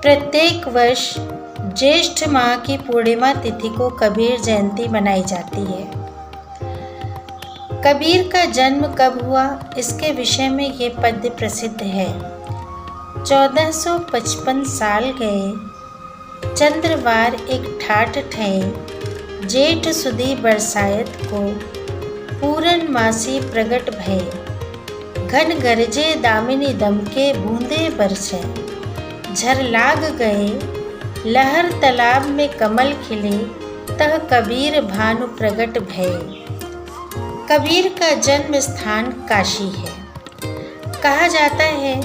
प्रत्येक वर्ष ज्येष्ठ माह की पूर्णिमा तिथि को कबीर जयंती मनाई जाती है। कबीर का जन्म कब हुआ, इसके विषय में ये पद्य प्रसिद्ध है। 1455 साल गए, चंद्रवार एक ठाठ ठए, जेठ सुदी बरसायत को, पूरन मासी प्रगट भये, घन गरजे दामिनी दम के बूंदे बरसे, झर लाग गए, लहर तालाब में कमल खिले, तह कबीर भानु प्रगट भये। कबीर का जन्म स्थान काशी है। कहा जाता है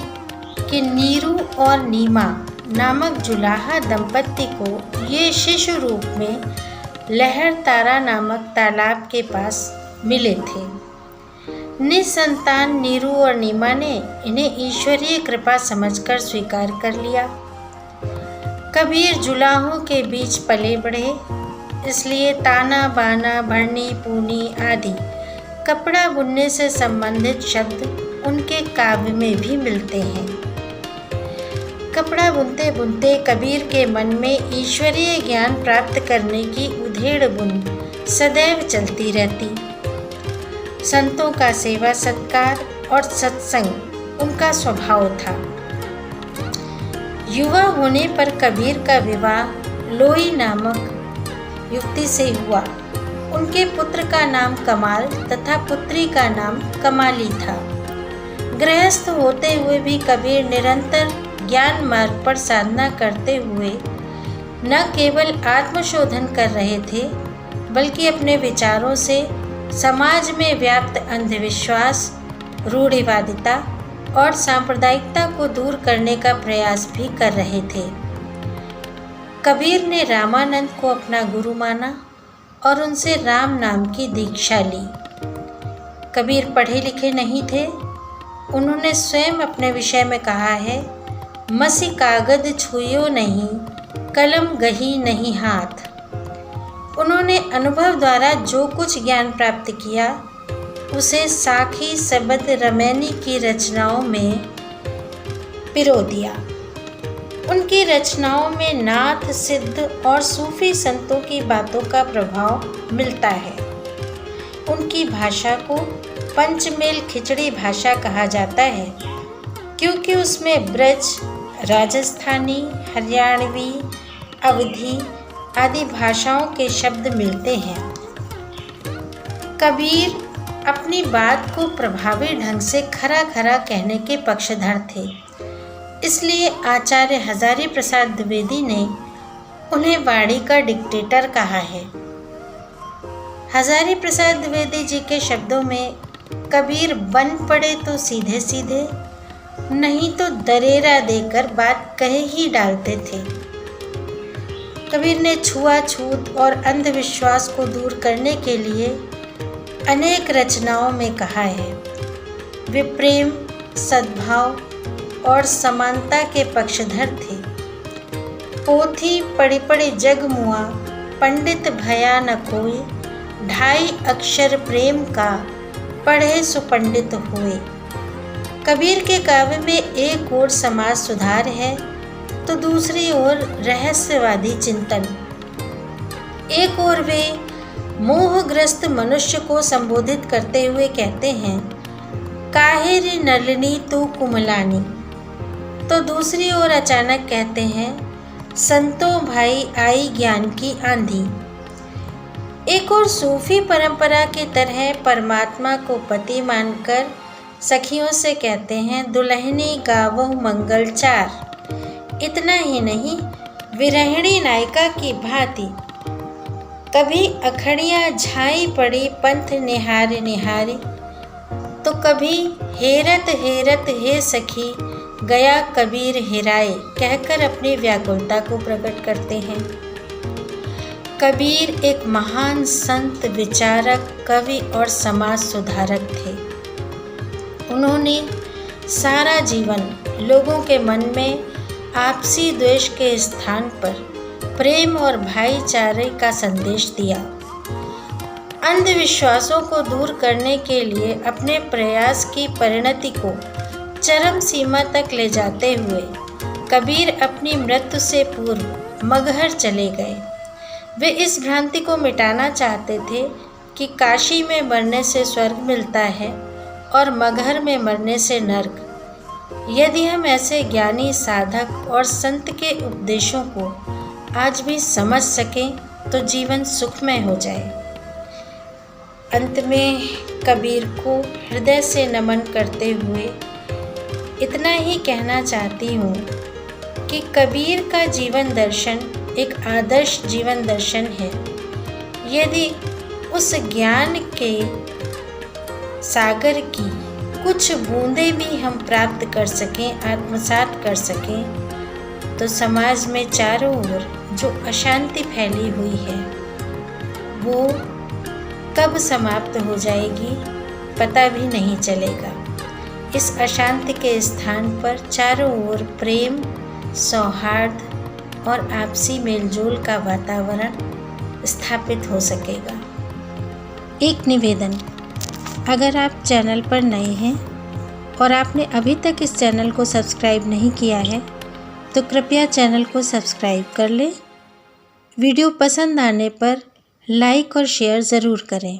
कि नीरू और नीमा नामक जुलाहा दंपत्ति को ये शिशु रूप में लहर तारा नामक तालाब के पास मिले थे। निसंतान नीरू और नीमा ने इन्हें ईश्वरीय कृपा समझकर स्वीकार कर लिया। कबीर जुलाहों के बीच पले बढ़े, इसलिए ताना बाना, भरनी पूनी आदि कपड़ा बुनने से संबंधित शब्द उनके काव्य में भी मिलते हैं। कपड़ा बुनते बुनते कबीर के मन में ईश्वरीय ज्ञान प्राप्त करने की उधेड़ बुन सदैव चलती रहती। संतों का सेवा सत्कार और सत्संग उनका स्वभाव था। युवा होने पर कबीर का विवाह लोई नामक युवती से हुआ। उनके पुत्र का नाम कमाल तथा पुत्री का नाम कमाली था। गृहस्थ होते हुए भी कबीर निरंतर ज्ञान मार्ग पर साधना करते हुए न केवल आत्मशोधन कर रहे थे, बल्कि अपने विचारों से समाज में व्याप्त अंधविश्वास, रूढ़िवादिता और सांप्रदायिकता को दूर करने का प्रयास भी कर रहे थे। कबीर ने रामानंद को अपना गुरु माना और उनसे राम नाम की दीक्षा ली। कबीर पढ़े लिखे नहीं थे। उन्होंने स्वयं अपने विषय में कहा है, मसी कागद छुइयो नहीं, कलम गही नहीं हाथ। उन्होंने अनुभव द्वारा जो कुछ ज्ञान प्राप्त किया, उसे साखी सबद रमैनी की रचनाओं में पिरो दिया। उनकी रचनाओं में नाथ, सिद्ध और सूफी संतों की बातों का प्रभाव मिलता है। उनकी भाषा को पंचमेल खिचड़ी भाषा कहा जाता है, क्योंकि उसमें ब्रज, राजस्थानी, हरियाणवी, अवधी आदि भाषाओं के शब्द मिलते हैं। कबीर अपनी बात को प्रभावी ढंग से खरा खरा कहने के पक्षधर थे। इसलिए आचार्य हजारी प्रसाद द्विवेदी ने उन्हें वाणी का डिक्टेटर कहा है। हजारी प्रसाद द्विवेदी जी के शब्दों में कबीर बन पड़े तो सीधे सीधे, नहीं तो दरेरा देकर बात कहे ही डालते थे। कबीर ने छुआछूत और अंधविश्वास को दूर करने के लिए अनेक रचनाओं में कहा है। वे प्रेम, सद्भाव और समानता के पक्षधर थे। पोथी पढ़ी पढ़ी जग मुआ, पंडित भया न कोई, ढाई अक्षर प्रेम का, पढ़े सुपंडित हुए। कबीर के काव्य में एक ओर समाज सुधार है तो दूसरी ओर रहस्यवादी चिंतन। एक ओर वे मोहग्रस्त मनुष्य को संबोधित करते हुए कहते हैं, काहे रे नलिनी तू कुमलानी, तो दूसरी ओर अचानक कहते हैं, संतो भाई आई ज्ञान की आंधी। एक और सूफी परंपरा की तरह परमात्मा को पति मानकर सखियों से कहते हैं, दुल्हनी गावो मंगल चार। इतना ही नहीं, विरहिणी नायिका की भांति कभी अखड़ियाँ झाई पड़ी पंथ निहारी निहारी, तो कभी हेरत हेरत हे सखी गया कबीर हिराए कहकर अपनी व्याकुलता को प्रकट करते हैं। कबीर एक महान संत, विचारक, कवि और समाज सुधारक थे। उन्होंने सारा जीवन लोगों के मन में आपसी द्वेष के स्थान पर प्रेम और भाईचारे का संदेश दिया। अंधविश्वासों को दूर करने के लिए अपने प्रयास की परिणति को चरम सीमा तक ले जाते हुए कबीर अपनी मृत्यु से पूर्व मगहर चले गए। वे इस भ्रांति को मिटाना चाहते थे कि काशी में मरने से स्वर्ग मिलता है और मगहर में मरने से नरक। यदि हम ऐसे ज्ञानी साधक और संत के उपदेशों को आज भी समझ सकें तो जीवन सुखमय हो जाए। अंत में कबीर को हृदय से नमन करते हुए इतना ही कहना चाहती हूँ कि कबीर का जीवन दर्शन एक आदर्श जीवन दर्शन है। यदि उस ज्ञान के सागर की कुछ बूंदें भी हम प्राप्त कर सकें, आत्मसात कर सकें, तो समाज में चारों ओर जो अशांति फैली हुई है वो कब समाप्त हो जाएगी पता भी नहीं चलेगा। इस अशांति के स्थान पर चारों ओर प्रेम, सौहार्द और आपसी मेलजोल का वातावरण स्थापित हो सकेगा। एक निवेदन, अगर आप चैनल पर नए हैं और आपने अभी तक इस चैनल को सब्सक्राइब नहीं किया है तो कृपया चैनल को सब्सक्राइब कर लें। वीडियो पसंद आने पर लाइक और शेयर ज़रूर करें।